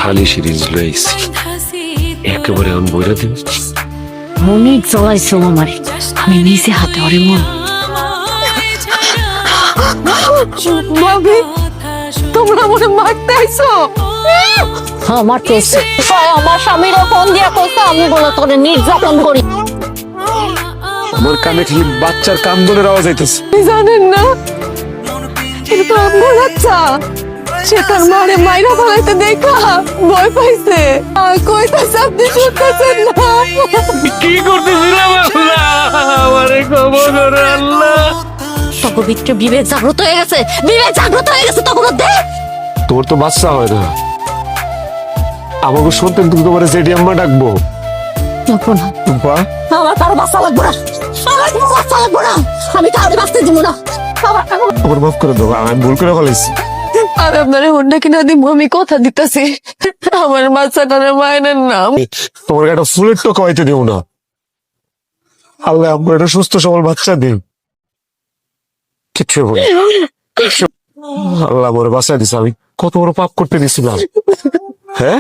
খালি সিরিজ লইছি একেবারে আমি বইরা দিন। অনেক জ্বলাইছো আমার, আমি নিজে হাতে ওরে মন। ভাবি তোমরা মনে মারতে আইছো? আমার কেসে আমার স্বামীরা ফোন দিয়া কইছে আমি বলে তোরে নির্যাতন করি। আমার কানে খালি বাচ্চার কান্দনের আওয়াজ আইতেছে। আপনি জানেন না এটা তো আমার বাচ্চা, সে তার মারে মাইরা ফেলাইতে দেখা ভয় পাইছে। আর কইতাছে আপনি শুনতেছেন না? কি করতেছিলাম আমারে খবর করে আল্লাহ। তখন ভিতরে বিবেক জাগ্রত হয়ে গেছে, বিবেক জাগ্রত হয়ে গেছে তখন দেখ। তোর তো বাচ্চা হয় না, আমাকে শুনতেন তুমি তোমার জেডি আম্মা ডাকবো। লাগবো না, টুম্পা আমার কারো বাচ্চা লাগবো না, আমার কোনো বাচ্চা লাগবো না, আমি কাউরে বাঁচতে দিব না। আমার মাফ করে দেবো, আমি ভুল করে ফেলেছি। আমি আপনার হন্ডা কিনা দিব, আমি কথা দিতেছি আমার বাচ্চাটার মায়ের নাম। তোমার একটা ফুলের টোকা হইতে দেবো না। আল্লাহ আমার একটা সুস্থ সবল বাচ্চা দিন, কিচ্ছু হবে না। আল্লাহ আমার বাঁচাই দিছে, আমি কত বড় পাপ করতে দিছিলাম। হ্যাঁ